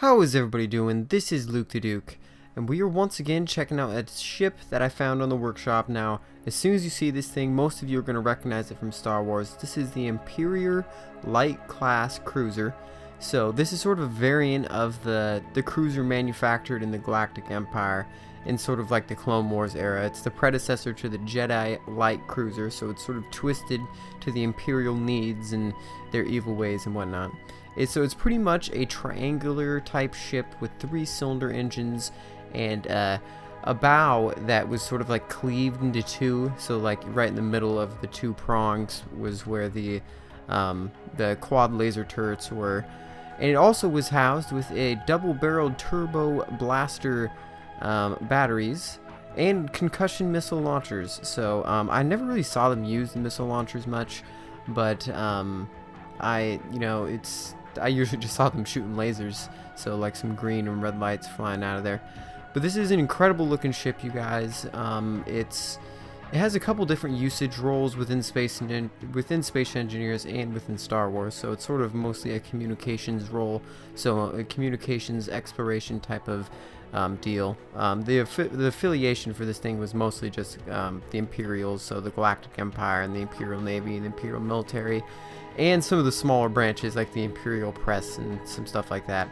How is everybody doing? This is Luke the Duke, and we are once again checking out a ship that I found on the workshop. Now, as soon as you see this thing, most of you are going to recognize it from Star Wars. This is the Imperial Light Class Cruiser. So this is sort of a variant of the cruiser manufactured in the Galactic Empire in sort of like the Clone Wars era. It's the predecessor to the Jedi Light Cruiser, so it's sort of twisted to the Imperial needs and their evil ways and whatnot. So it's pretty much a triangular type ship with 3-cylinder engines and a bow that was sort of like cleaved into two. So like right in the middle of the two prongs was where the quad laser turrets were. And it also was housed with a double-barreled turbo blaster batteries and concussion missile launchers. So I never really saw them use the missile launchers much, but I usually just saw them shooting lasers, so like some green and red lights flying out of there. But this is an incredible looking ship, you guys. It has a couple different usage roles within Space Engineers and within Star Wars, so it's sort of mostly a communications role, so a communications exploration type of deal. The affiliation for this thing was mostly just the Imperials, so the Galactic Empire and the Imperial Navy and the Imperial Military, and some of the smaller branches like the Imperial Press and some stuff like that.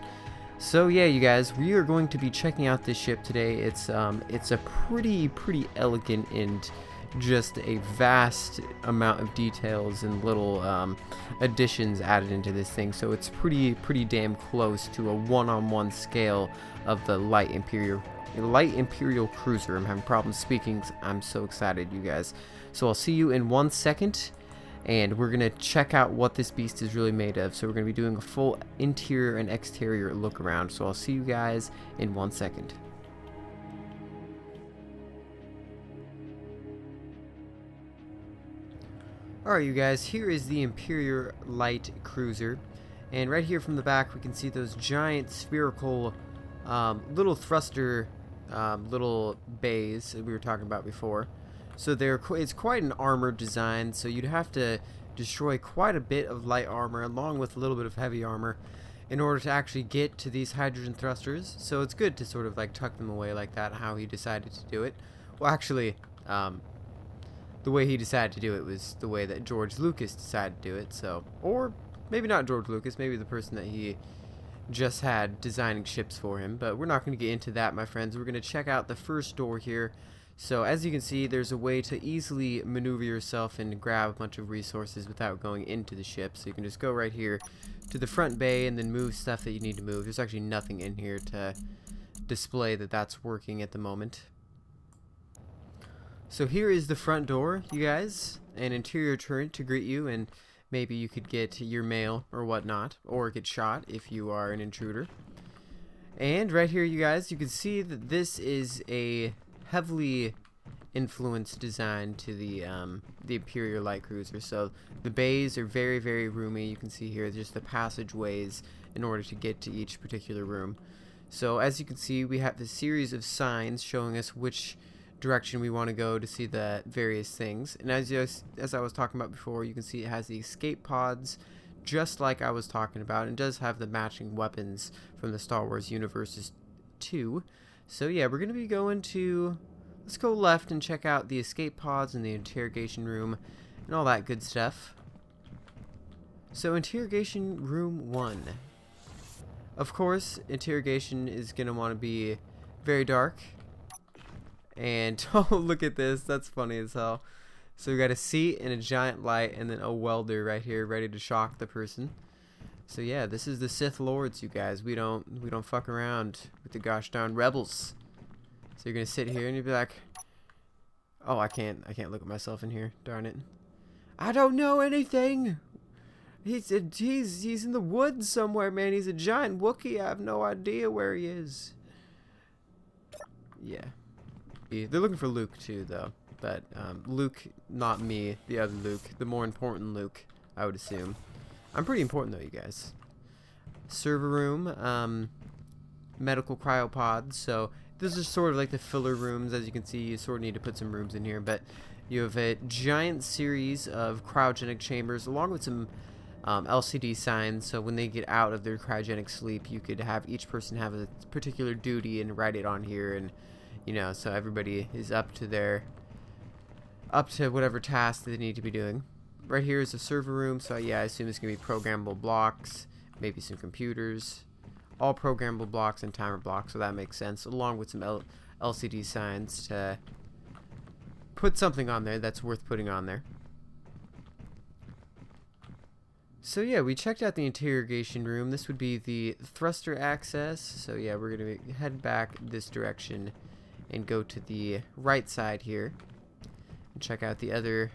So yeah, you guys, we are going to be checking out this ship today. It's a pretty elegant and just a vast amount of details and little additions added into this thing. So it's pretty damn close to a one-on-one scale of the Light Imperial Cruiser. I'm having problems speaking. I'm so excited, you guys. So I'll see you in 1 second. And we're going to check out what this beast is really made of. So we're going to be doing a full interior and exterior look around. So I'll see you guys in 1 second. Alright, you guys, here is the Imperial Light Cruiser. And right here from the back we can see those giant spherical little thruster little bays that we were talking about before. So it's quite an armored design, so you'd have to destroy quite a bit of light armor along with a little bit of heavy armor in order to actually get to these hydrogen thrusters. So it's good to sort of like tuck them away like that, how he decided to do it. Well, actually, the way he decided to do it was the way that George Lucas decided to do it. So, or maybe not George Lucas, maybe the person that he just had designing ships for him. But we're not going to get into that, my friends. We're going to check out the first door here. So as you can see, there's a way to easily maneuver yourself and grab a bunch of resources without going into the ship. So you can just go right here to the front bay and then move stuff that you need to move. There's actually nothing in here to display that that's working at the moment. So here is the front door, you guys. An interior turret to greet you, and maybe you could get your mail or whatnot, or get shot if you are an intruder. And right here, you guys, you can see that this is a heavily influenced design to the Imperial Light Cruiser. So the bays are very roomy. You can see here just the passageways in order to get to each particular room. So as you can see, we have this series of signs showing us which direction we want to go to see the various things. And as I was talking about before, you can see it has the escape pods just like I was talking about, and does have the matching weapons from the Star Wars universes too. So yeah, we're going to be going to, let's go left and check out the escape pods and the interrogation room and all that good stuff. So interrogation room 1. Of course, interrogation is going to want to be very dark. And oh, look at this, that's funny as hell. So we got a seat and a giant light and then a welder right here ready to shock the person. So yeah, this is the Sith Lords, you guys. We don't fuck around with the gosh darn rebels. So you're gonna sit here and you'll be like, oh, I can't look at myself in here. Darn it. I don't know anything. He's in the woods somewhere, man. He's a giant Wookiee. I have no idea where he is. Yeah. They're looking for Luke too, though. But Luke, not me. The other Luke, the more important Luke, I would assume. I'm pretty important though, you guys. Server room, medical cryopods. So this is sort of like the filler rooms. As you can see, you sort of need to put some rooms in here. But you have a giant series of cryogenic chambers, along with some LCD signs, so when they get out of their cryogenic sleep, you could have each person have a particular duty and write it on here, and you know, so everybody is up to whatever task they need to be doing. Right here is a server room, so yeah, I assume it's gonna be programmable blocks, maybe some computers, all programmable blocks and timer blocks, so that makes sense, along with some LCD signs to put something on there that's worth putting on there. So yeah, we checked out the interrogation room. This would be the thruster access. So yeah, we're gonna head back this direction and go to the right side here and check out the other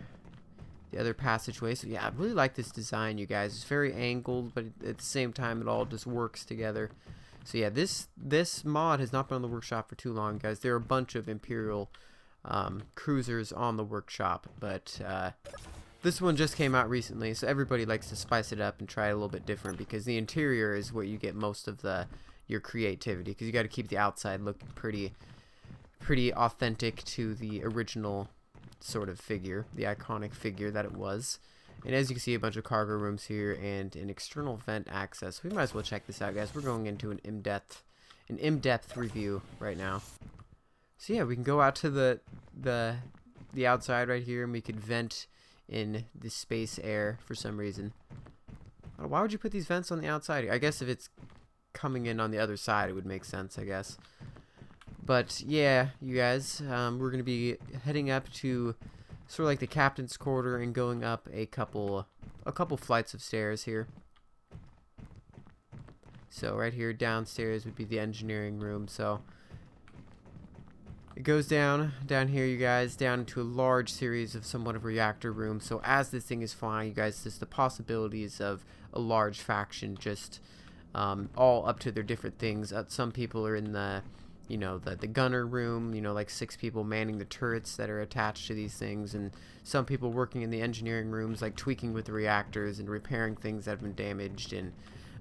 passageway. So yeah, I really like this design, you guys. It's very angled, but at the same time, it all just works together. So yeah, this mod has not been on the workshop for too long, guys. There are a bunch of Imperial cruisers on the workshop, but this one just came out recently, so everybody likes to spice it up and try it a little bit different, because the interior is where you get most of your creativity, because you got to keep the outside looking pretty authentic to the original sort of figure, the iconic figure that it was. And as you can see, a bunch of cargo rooms here and an external vent access. We might as well check this out, guys. We're going into an in-depth review right now. So yeah, we can go out to the outside right here, and we could vent in the space air for some reason. Why would you put these vents on the outside? I guess if it's coming in on the other side, it would make sense, I guess. But yeah, you guys, we're gonna be heading up to sort of like the captain's quarter and going up a couple flights of stairs here. So right here downstairs would be the engineering room. So it goes down here, you guys, down into a large series of somewhat of reactor rooms. So as this thing is flying, you guys, just the possibilities of a large faction just all up to their different things. Some people are in the gunner room, like 6 people manning the turrets that are attached to these things, and some people working in the engineering rooms, like tweaking with the reactors and repairing things that have been damaged and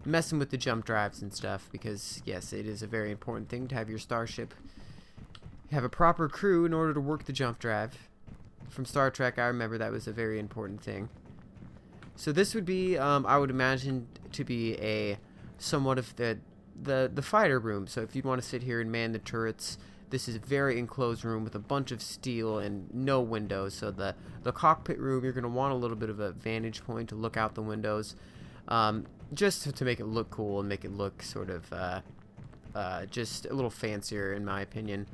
messing with the jump drives and stuff, because yes, it is a very important thing to have your starship have a proper crew in order to work the jump drive. From Star Trek, I remember that was a very important thing. So this would be, I would imagine, to be a somewhat of the fighter room. So if you'd want to sit here and man the turrets, this is a very enclosed room with a bunch of steel and no windows. So the cockpit room, you're going to want a little bit of a vantage point to look out the windows, just to make it look cool and make it look sort of just a little fancier, in my opinion.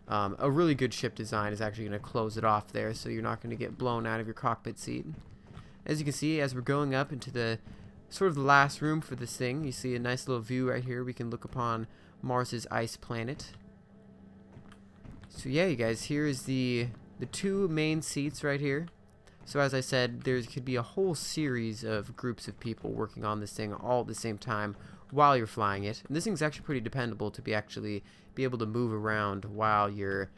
A really good ship design is actually going to close it off there, so you're not going to get blown out of your cockpit seat. As you can see, as we're going up into the sort of the last room for this thing, you see a nice little view right here. We can look upon Mars's ice planet. So yeah, you guys, here is the 2 main seats right here. So as I said, there could be a whole series of groups of people working on this thing all at the same time while you're flying it. And this thing's actually pretty dependable to be able to move around while you're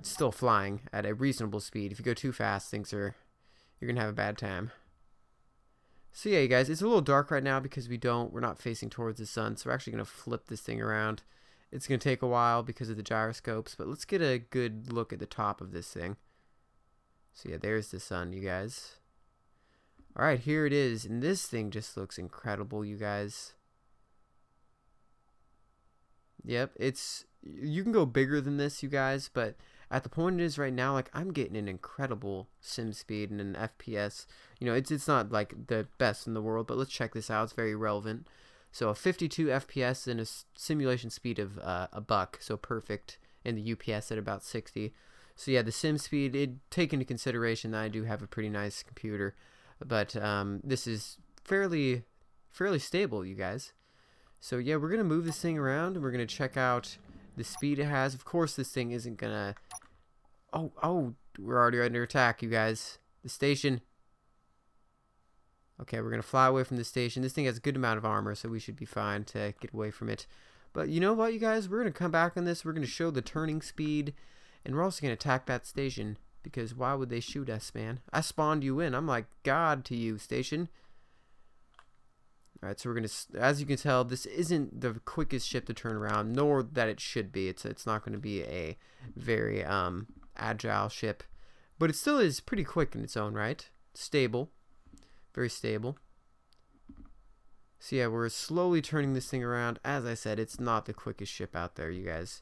still flying at a reasonable speed. If you go too fast, you're gonna have a bad time. So yeah, you guys, it's a little dark right now because we're not facing towards the sun, so we're actually gonna flip this thing around. It's gonna take a while because of the gyroscopes, but let's get a good look at the top of this thing. So yeah, there's the sun, you guys. Alright, here it is, and this thing just looks incredible, you guys. Yep, you can go bigger than this, you guys, but at the point it is right now, like, I'm getting an incredible sim speed and an FPS. It's not like the best in the world, but let's check this out. It's very relevant. So a 52 FPS and a simulation speed of a buck, so perfect, and the UPS at about 60. So yeah, the sim speed, take into consideration that I do have a pretty nice computer, but this is fairly stable, you guys. So yeah, we're gonna move this thing around and we're gonna check out the speed it has. Of course, this thing isn't gonna. Oh, we're already under attack, you guys. The station. Okay, we're gonna fly away from the station. This thing has a good amount of armor, so we should be fine to get away from it. But you know what, you guys? We're gonna come back on this. We're gonna show the turning speed, and we're also gonna attack that station, because why would they shoot us, man? I spawned you in. I'm like God to you, station. Alright, so we're going to, as you can tell, this isn't the quickest ship to turn around, nor that it should be. It's not going to be a very agile ship, but it still is pretty quick in its own right. Stable, very stable. So yeah, we're slowly turning this thing around. As I said, it's not the quickest ship out there, you guys.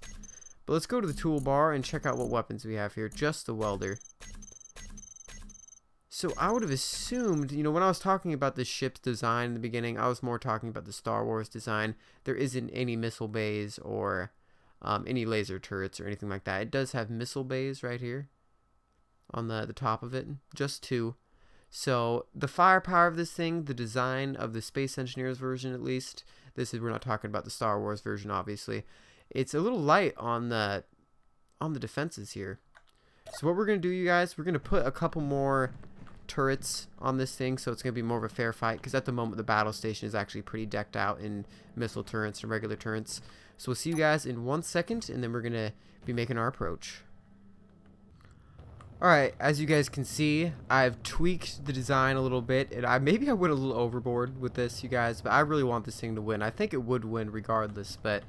But let's go to the toolbar and check out what weapons we have here. Just the welder. So I would have assumed, you know, when I was talking about the ship's design in the beginning, I was more talking about the Star Wars design. There isn't any missile bays or any laser turrets or anything like that. It does have missile bays right here on the top of it. Just 2. So the firepower of this thing, the design of the Space Engineers version at least, we're not talking about the Star Wars version obviously, it's a little light on the defenses here. So what we're going to do, you guys, we're going to put a couple more turrets on this thing, so it's going to be more of a fair fight, because at the moment the battle station is actually pretty decked out in missile turrets and regular turrets. So we'll see you guys in 1 second, and then we're going to be making our approach. Alright, as you guys can see, I've tweaked the design a little bit, and maybe I went a little overboard with this, you guys, but I really want this thing to win. I think it would win regardless, but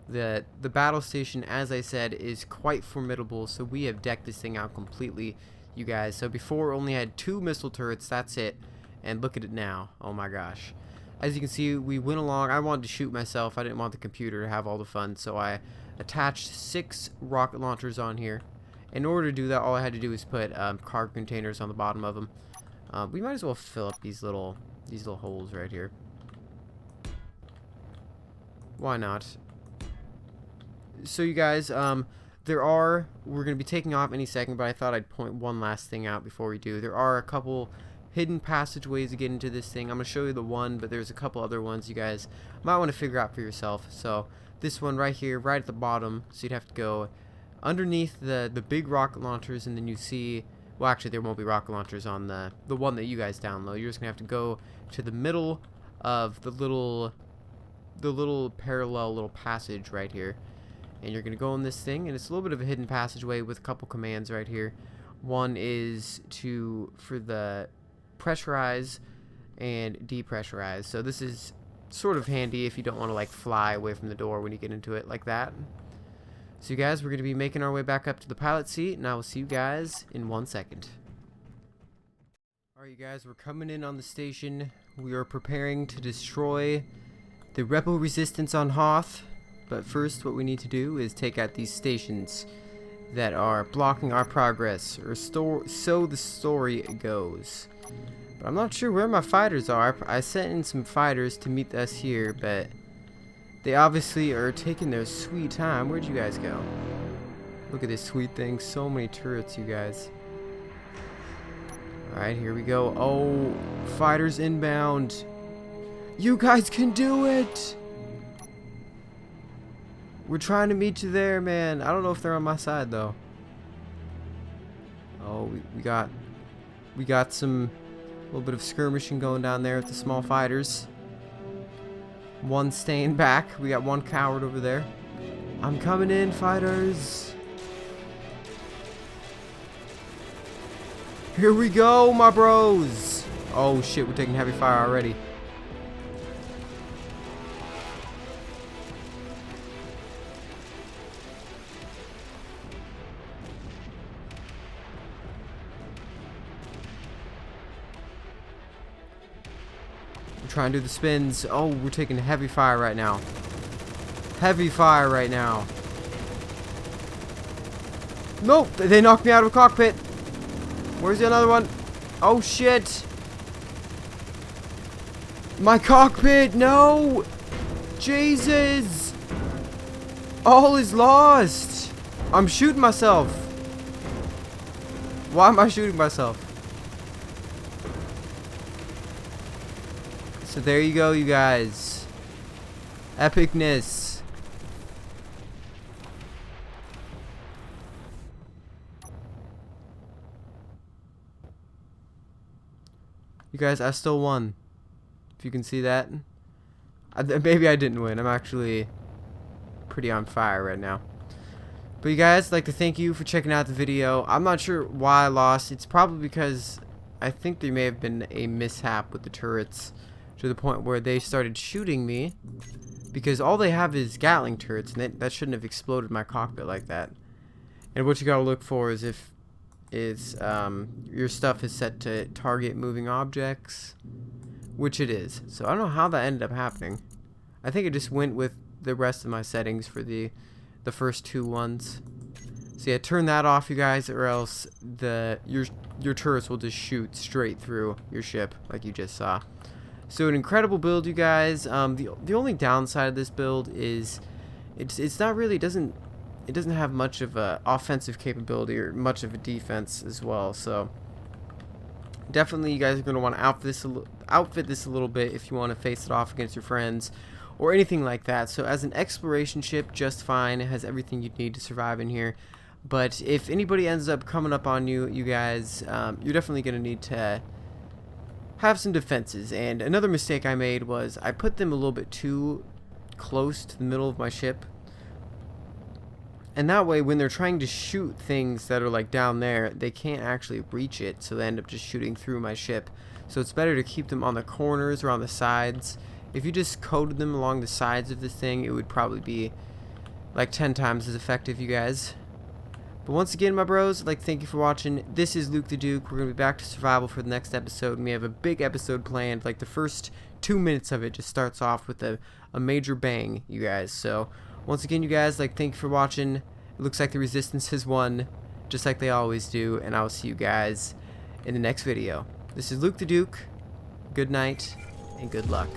the battle station, as I said, is quite formidable, so we have decked this thing out completely, you guys. So before it only had 2 missile turrets, that's it, and look at it now. Oh my gosh. As you can see, we went along. I wanted to shoot myself. I didn't want the computer to have all the fun, so I attached 6 rocket launchers on here. In order to do that, all I had to do was put cargo containers on the bottom of them. We might as well fill up these little holes right here. Why not? So you guys, we're going to be taking off any second, but I thought I'd point one last thing out before we do. There are a couple hidden passageways to get into this thing. I'm going to show you the one, but there's a couple other ones you guys might want to figure out for yourself. So this one right here, right at the bottom, so you'd have to go underneath the big rocket launchers, and then you see, well, actually there won't be rocket launchers on the one that you guys download. You're just gonna have to go to the middle of the little parallel little passage right here, and you're gonna go in this thing, and it's a little bit of a hidden passageway with a couple commands right here. One is for the pressurize and depressurize. So this is sort of handy if you don't want to like fly away from the door when you get into it like that. So you guys, we're going to be making our way back up to the pilot seat, and I will see you guys in 1 second. Alright you guys, we're coming in on the station. We are preparing to destroy the rebel resistance on Hoth. But first, what we need to do is take out these stations that are blocking our progress, or so the story goes. But I'm not sure where my fighters are. I sent in some fighters to meet us here, but they obviously are taking their sweet time. Where'd you guys go? Look at this sweet thing. So many turrets, you guys. Alright, here we go. Oh, fighters inbound. You guys can do it! We're trying to meet you there, man. I don't know if they're on my side, though. Oh, we got some little bit of skirmishing going down there with the small fighters. One staying back. We got one coward over there. I'm coming in, fighters. Here we go, my bros. Oh shit, we're taking heavy fire already. Try and do the spins. Oh, we're taking heavy fire right now. Heavy fire right now. Nope, they knocked me out of a cockpit. Where's the other one? Oh shit. My cockpit, no. Jesus. All is lost. I'm shooting myself. Why am I shooting myself? So there you go, you guys. Epicness. You guys, I still won. If you can see that. Maybe I didn't win. I'm actually pretty on fire right now. But you guys, I'd like to thank you for checking out the video. I'm not sure why I lost. It's probably because I think there may have been a mishap with the turrets, to the point where they started shooting me, because all they have is Gatling turrets, and that shouldn't have exploded my cockpit like that. And what you gotta look for is if your stuff is set to target moving objects, which it is. So I don't know how that ended up happening. I think it just went with the rest of my settings for the first two ones. So yeah, turn that off, you guys, or else your turrets will just shoot straight through your ship, like you just saw. So an incredible build, you guys. The only downside of this build is it's not really, it doesn't have much of a offensive capability or much of a defense as well. So definitely you guys are going to want to outfit this a little bit if you want to face it off against your friends or anything like that. So as an exploration ship, just fine. It has everything you need to survive in here. But if anybody ends up coming up on you guys, you're definitely going to need to have some defenses. And another mistake I made was I put them a little bit too close to the middle of my ship. And that way, when they're trying to shoot things that are like down there, they can't actually reach it, so they end up just shooting through my ship. So it's better to keep them on the corners or on the sides. If you just coated them along the sides of this thing, it would probably be like 10 times as effective, you guys. But once again, my bros, I'd like to thank you for watching. This is Luke the Duke. We're going to be back to survival for the next episode, and we have a big episode planned. Like the first 2 minutes of it just starts off with a major bang, you guys. So once again, you guys, like, thank you for watching. It looks like the Resistance has won, just like they always do, and I'll see you guys in the next video. This is Luke the Duke. Good night, and good luck.